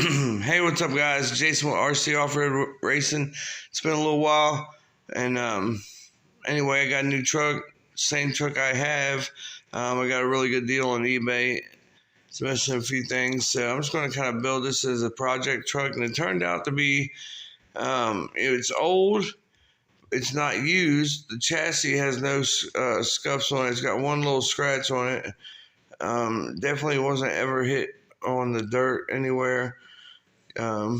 Hey, what's up, guys? Jason with RC Off-Road Racing. It's been a little while, and anyway, I got a new truck, same truck I have. I got a really good deal on eBay. It's missing a few things, so I'm just going to kind of build this as a project truck, and it turned out to be, it's old, it's not used. The chassis has no scuffs on it. It's got one little scratch on it. Definitely wasn't ever hit on the dirt anywhere.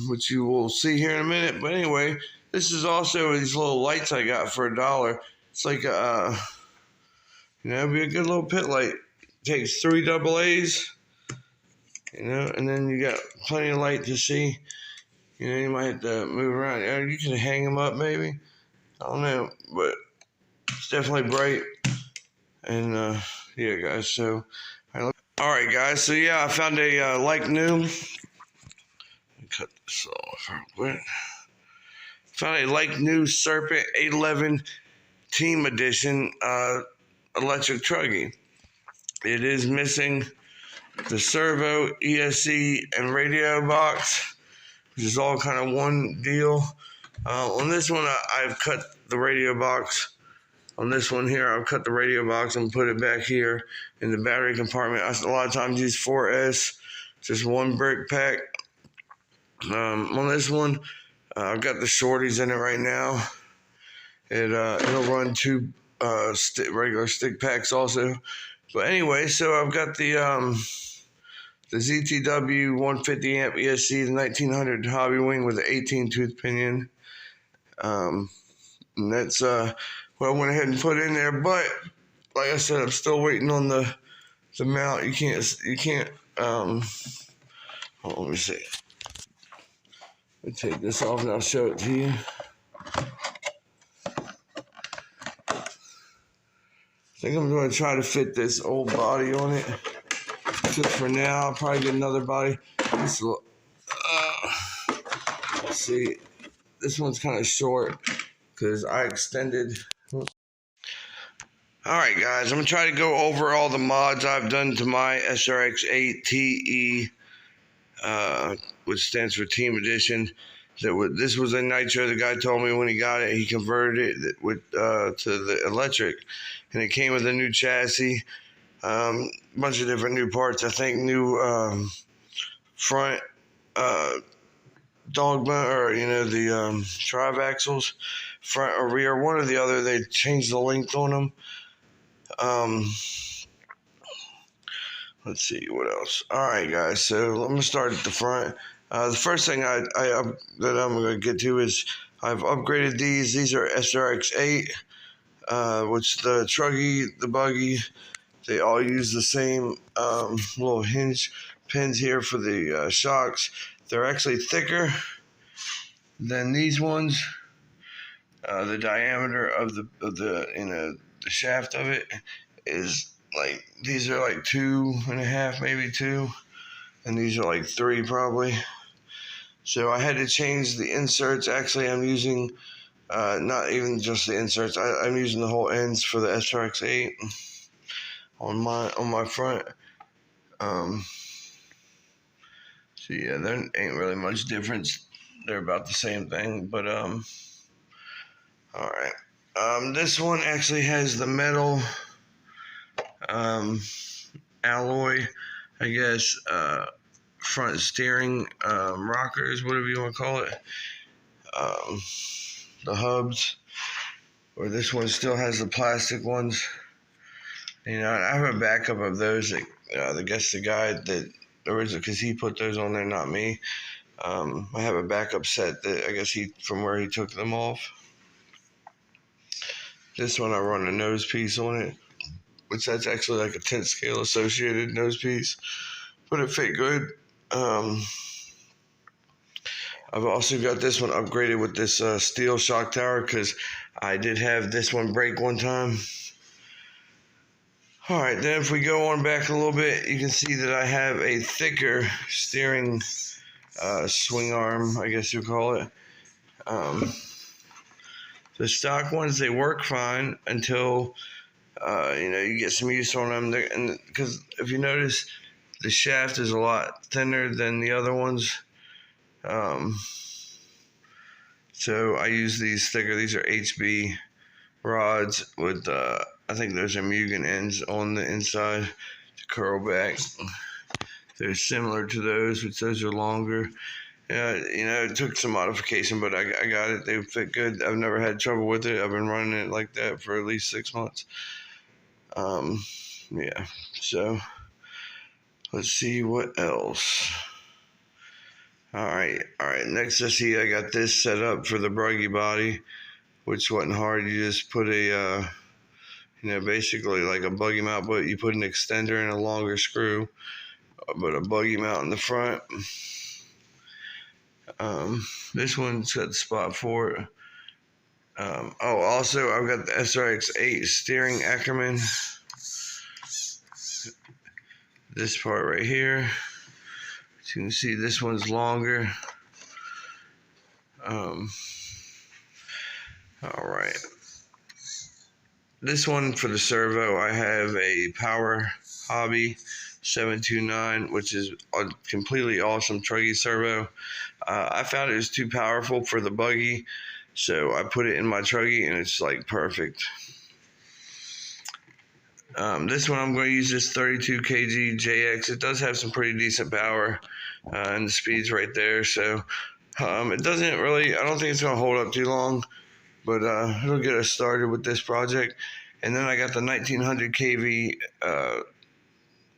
Which you will see here in a minute. But anyway, this is also these little lights I got for $1. It's like it'd be a good little pit light. Takes 3 AA's, and then you got plenty of light to see. You might have to move around. You can hang them up maybe. I don't know, but it's definitely bright. And yeah, guys. So, all right, guys. So yeah, I found a like new. Cut this off real quick. Found a like new Serpent 811 Team Edition electric truggy. It is missing the servo, ESC, and radio box, which is all kind of one deal. On this one, I've cut the radio box. On this one here, I've cut the radio box and put it back here in the battery compartment. I a lot of times use 4S, just one brick pack. On this one, I've got the shorties in it right now. It'll run 2 regular stick packs also. But anyway, so I've got the ZTW 150 amp ESC, the 1900 hobby wing with an 18 tooth pinion. And that's what I went ahead and put in there. But like I said, I'm still waiting on the mount. You can't. Hold on, let me see. Let me take this off and I'll show it to you. I think I'm going to try to fit this old body on it. Just for now, I'll probably get another body. Let's see. This one's kind of short because I extended. Alright, guys, I'm going to try to go over all the mods I've done to my SRX-8 TE. Which stands for Team Edition. This was a nitro. The guy told me when he got it, he converted it to the electric, and it came with a new chassis, bunch of different new parts. I think new front dogma, or the drive axles, front or rear, one or the other. They changed the length on them. Let's see what else. All right, guys. So let me start at the front. The first thing that I'm going to get to is I've upgraded these. These are SRX-8, which the truggy, the buggy, they all use the same little hinge pins here for the shocks. They're actually thicker than these ones. The diameter of the shaft of it is like, these are like 2.5, maybe 2, and these are like 3 probably. So I had to change the inserts. Actually, I'm using not even just the inserts. I'm using the whole ends for the SRX-8 on my front. So yeah, there ain't really much difference. They're about the same thing, but all right. This one actually has the metal alloy, I guess, front steering rockers, whatever you want to call it, the hubs, or this one still has the plastic ones. I have a backup of those that I guess the guy that originally, because he put those on there, not me. I have a backup set that I guess from where he took them off. This one I run a nose piece on it, which that's actually like a 10th scale associated nose piece, but it fit good. I've also got this one upgraded with this steel shock tower because I did have this one break one time. All right, then if we go on back a little bit, you can see that I have a thicker steering swing arm, I guess you call it. The stock ones, they work fine until you get some use on them. And because if you notice, the shaft is a lot thinner than the other ones. So I use these thicker. These are HB rods with I think those are Mugen ends on the inside to curl back. They're similar to those, which those are longer. It took some modification, but I got it. They fit good. I've never had trouble with it. I've been running it like that for at least 6 months. Yeah. So let's see what else. All right. Next, I see I got this set up for the Bruggy body, which wasn't hard. You just put a, basically like a buggy mount, but you put an extender and a longer screw, but a buggy mount in the front. This one's got the spot for it. Also, I've got the SRX-8 steering Ackerman. This part right here. As you can see, this one's longer. All right. This one for the servo, I have a Power Hobby 729, which is a completely awesome Truggy servo. I found it was too powerful for the buggy, so I put it in my Truggy, and it's like perfect. This one I'm going to use this 32 kg JX. It does have some pretty decent power, and the speed's right there. So it doesn't really, I don't think it's going to hold up too long, but it'll get us started with this project. And then I got the 1900 kV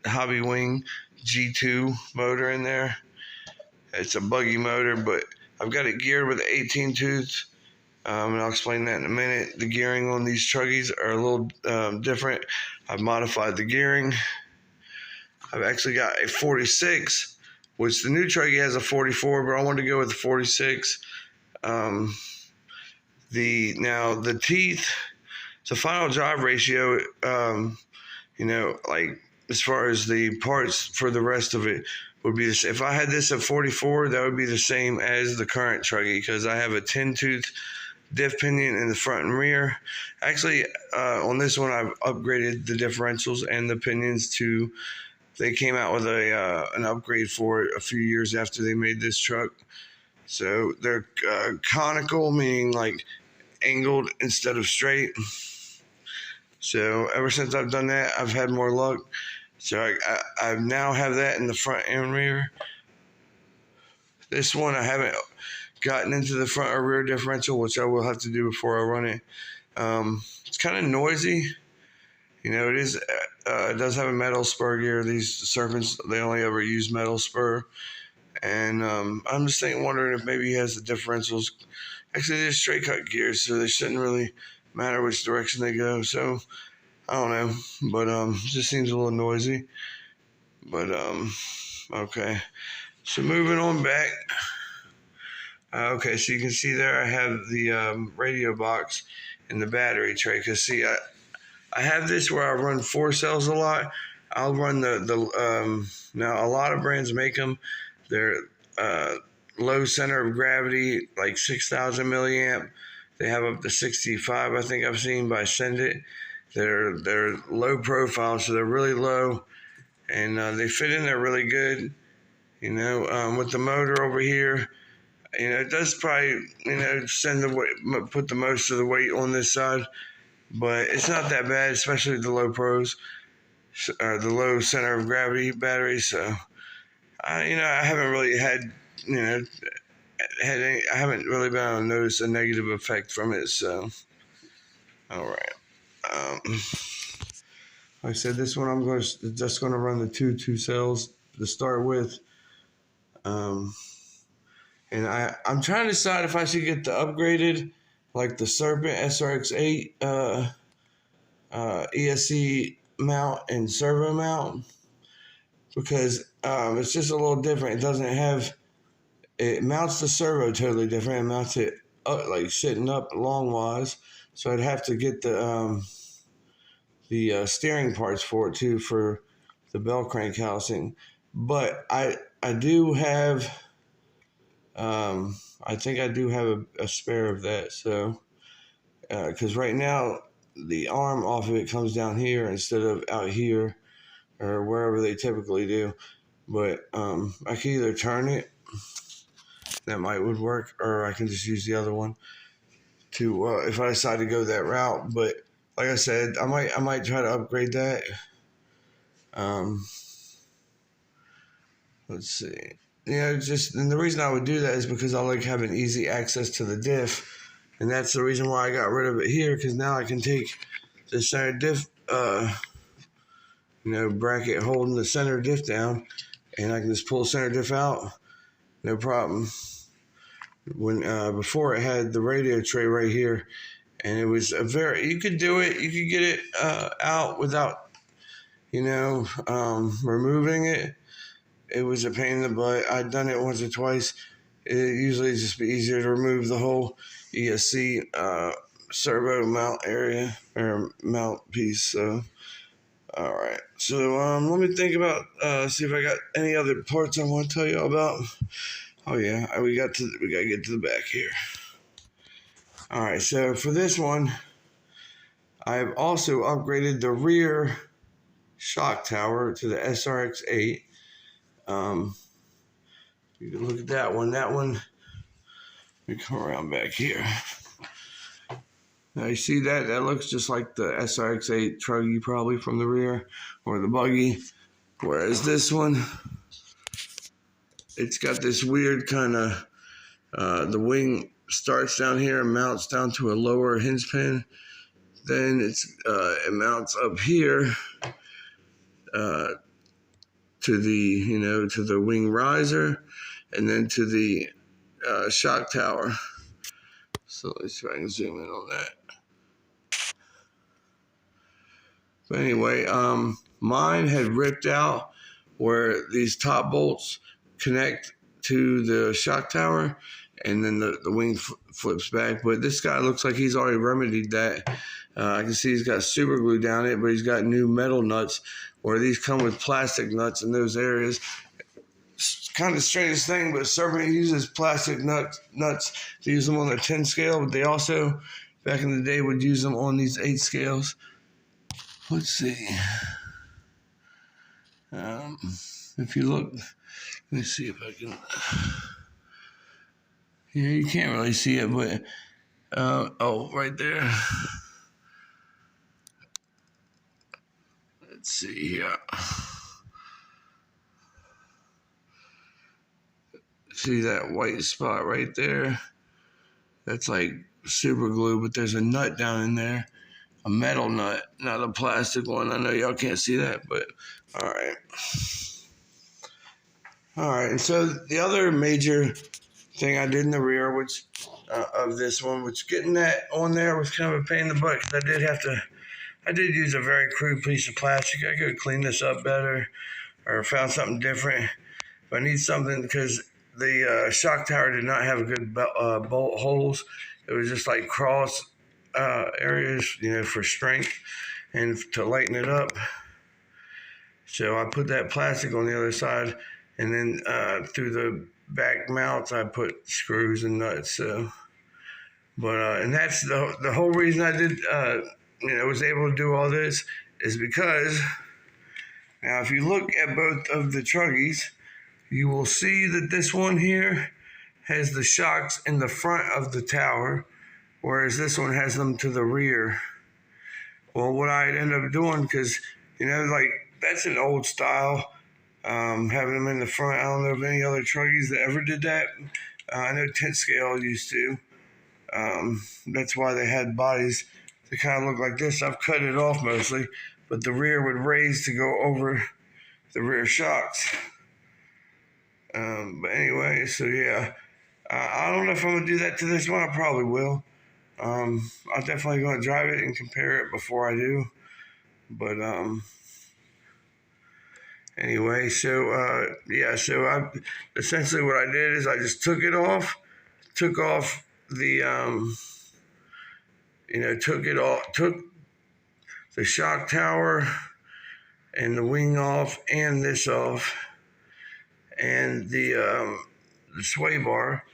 Hobby Wing G2 motor in there. It's a buggy motor, but I've got it geared with 18 tooth. And I'll explain that in a minute. The gearing on these Truggies are a little different. I've modified the gearing. I've actually got a 46, which the new Truggy has a 44, but I wanted to go with the 46. The teeth, the final drive ratio, like as far as the parts for the rest of it would be this. If I had this at 44, that would be the same as the current Truggy, because I have a 10 tooth diff pinion in the front and rear. Actually, on this one, I've upgraded the differentials and the pinions to, they came out with an upgrade for it a few years after they made this truck. So they're conical, meaning like angled instead of straight. So ever since I've done that, I've had more luck. So I now have that in the front and rear. This one I haven't gotten into the front or rear differential, which I will have to do before I run it. It's kind of noisy. It is. It does have a metal spur gear. These Serpents, they only ever use metal spur. And I'm just wondering if maybe he has the differentials. Actually, they're straight cut gears, so they shouldn't really matter which direction they go. So I don't know, but it just seems a little noisy. But okay. So moving on back. Okay, so you can see there I have the radio box and the battery tray. Because see, I have this where I run 4 cells a lot. I'll run now a lot of brands make them. They're low center of gravity, like 6,000 milliamp. They have up to 65, I think I've seen by Send It. They're low profile, so they're really low, and they fit in there really good. With the motor over here, it does probably send the weight, put the most of the weight on this side, but it's not that bad, especially the low pros, or the low center of gravity batteries. So I haven't really had I haven't really been able to notice a negative effect from it. So all right. Like I said, this one I'm just going to run the two cells to start with. And I'm trying to decide if I should get the upgraded, like the Serpent SRX-8 ESC mount and servo mount, because it's just a little different. It mounts the servo totally different. It mounts it up, like sitting up long-wise. So I'd have to get the steering parts for it too, for the bell crank housing. But I do have, I think I do have a spare of that. So, because right now the arm off of it comes down here instead of out here or wherever they typically do. But I can either turn it that would work, or I can just use the other one to if I decide to go that route. But like I said, I might try to upgrade that. Let's see. Just and the reason I would do that is because I like having easy access to the diff, and that's the reason why I got rid of it here, because now I can take the center diff, bracket holding the center diff down, and I can just pull center diff out, no problem. When before it had the radio tray right here, and it was you could do it, you could get it out without, removing it. It was a pain in the butt. I'd done it once or twice. It usually just be easier to remove the whole ESC servo mount area or mount piece. So, all right. So let me think about see if I got any other parts I want to tell you about. Oh yeah, we gotta get to the back here. All right. So for this one, I've also upgraded the rear shock tower to the SRX-8. You can look at that one. That one, let me come around back here. Now you see that? That looks just like the SRX-8 Truggy probably from the rear, or the buggy. Whereas this one, it's got this weird kind of, the wing starts down here and mounts down to a lower hinge pin. Then it mounts up here to the wing riser, and then to the shock tower. So let's see if I can zoom in on that. But anyway, mine had ripped out where these top bolts connect to the shock tower, and then the wing flips back. But this guy looks like he's already remedied that. I can see he's got super glue down it, but he's got new metal nuts, where these come with plastic nuts in those areas. It's kind of the strangest thing, but Serpent uses plastic nuts to use them on the 10 scale, but they also, back in the day, would use them on these 8 scales. Let's see. If you look, let me see if I can. Yeah, you can't really see it, but right there. Let's see here. See that white spot right there? That's like super glue, but there's a nut down in there. A metal nut, not a plastic one. I know y'all can't see that, but all right. All right, and so the other major thing I did in the rear, which of this one, which getting that on there was kind of a pain in the butt, because I did use a very crude piece of plastic. I could clean this up better or found something different. If I need something, because the shock tower did not have a good bolt holes. It was just like cross areas, for strength and to lighten it up. So I put that plastic on the other side, and then through the back mounts I put screws and nuts. So, but and that's the whole reason I did was able to do all this, is because now if you look at both of the Truggies, you will see that this one here has the shocks in the front of the tower, whereas this one has them to the rear. Well, what I'd end up doing, because, that's an old style, having them in the front. I don't know of any other Truggies that ever did that. I know 10 scale used to. That's why they had bodies that kind of look like this. I've cut it off mostly, but the rear would raise to go over the rear shocks. But anyway, so yeah, I don't know if I'm going to do that to this one. I probably will. I'm definitely going to drive it and compare it before I do. But anyway, so so I essentially what I did is I just took off the took the shock tower and the wing off and this off, and the sway bar,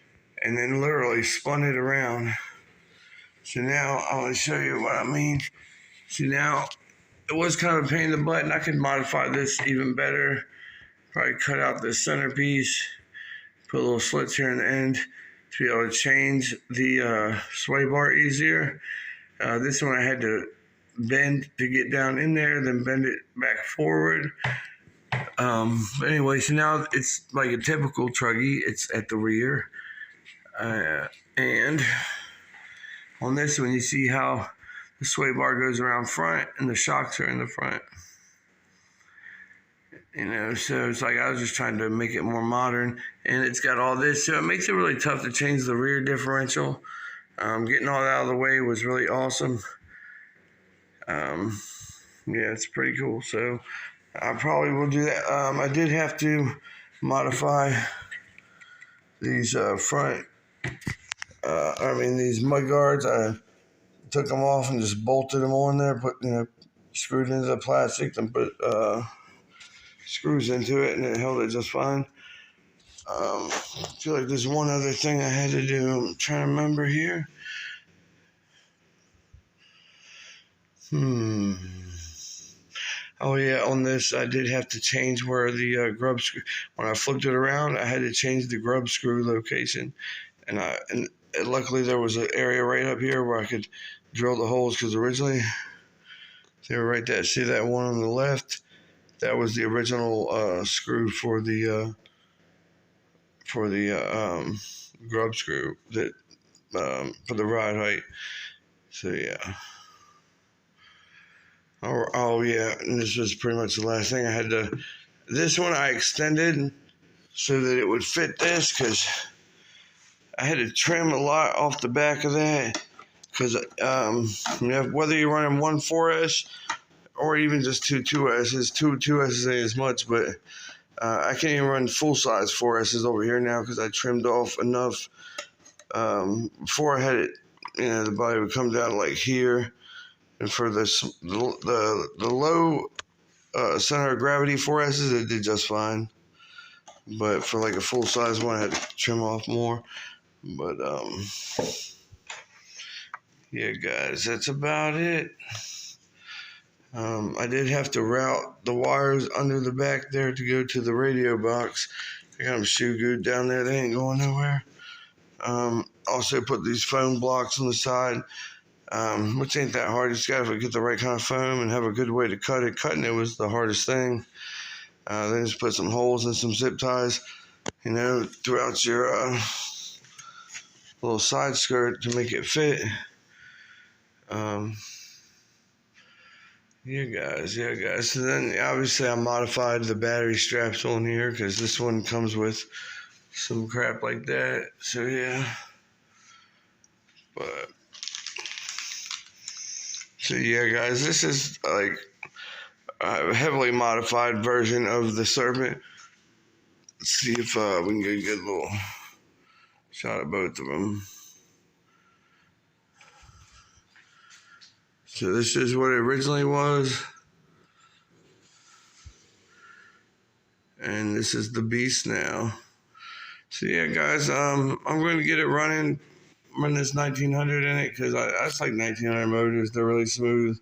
and then literally spun it around. So now I want to show you what I mean. See, now it was kind of a pain in the butt, and I could modify this even better. Probably cut out the centerpiece, put little slits here in the end to be able to change the sway bar easier. This one I had to bend to get down in there, then bend it back forward. But anyway, so now it's like a typical Truggy. It's at the rear. And on this one, you see how the sway bar goes around front and the shocks are in the front. You know, so it's like I was just trying to make it more modern, and it's got all this, so it makes it really tough to change the rear differential. Getting all that out of the way was really awesome. Yeah, it's pretty cool. So I probably will do that. I did have to modify these front, these mud guards. I took them off and just bolted them on there, screwed into the plastic and put screws into it, and it held it just fine. I feel like there's one other thing I had to do. I'm trying to remember here. Oh yeah, on this I did have to change where the grub screw. When I flipped it around, I had to change the grub screw location, and luckily there was an area right up here where I could drill the holes, because originally they were right there. See that one on the left? That was the original screw for the grub screw that for the ride height. So yeah. Oh yeah, and this was pretty much the last thing I had to. This one I extended so that it would fit this, because I had to trim a lot off the back of that. Because whether you're running one 4S or even just two 2Ss, two 2Ss ain't as much, but I can't even run full size 4Ss over here now because I trimmed off enough. Before I had it, the body would come down like here. And for the low center of gravity 4Ss, it did just fine. But for like a full size one, I had to trim off more. But yeah, guys, that's about it. I did have to route the wires under the back there to go to the radio box. I got them shoe glued down there. They ain't going nowhere. Also put these foam blocks on the side. Which ain't that hard. You just gotta get the right kind of foam and have a good way to cut it. Cutting it was the hardest thing. Then just put some holes and some zip ties, throughout your little side skirt to make it fit. Yeah, guys. So then, obviously, I modified the battery straps on here because this one comes with some crap like that. So yeah, So yeah, guys, this is like a heavily modified version of the Serpent. Let's see if we can get a good little shot of both of them. So this is what it originally was. And this is the beast now. So yeah, guys, I'm going to get it running. Run this 1900 in it, because I just like 1900 motors. They're really smooth.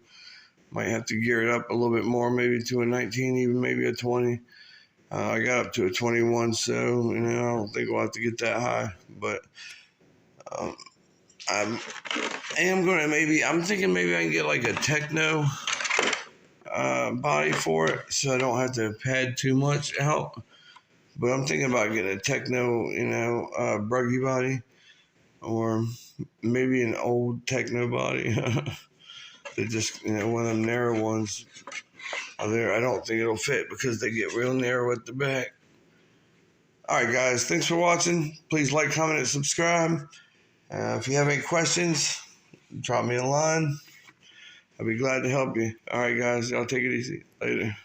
Might have to gear it up a little bit more, maybe to a 19, even maybe a 20. I got up to a 21, so I don't think we'll have to get that high. But I'm thinking maybe I can get like a techno body for it, so I don't have to pad too much out. But I'm thinking about getting a techno, bruggy body. Or maybe an old techno body. They're just, one of them narrow ones. I don't think it'll fit because they get real narrow at the back. All right, guys. Thanks for watching. Please like, comment, and subscribe. If you have any questions, drop me a line. I'll be glad to help you. All right, guys. Y'all take it easy. Later.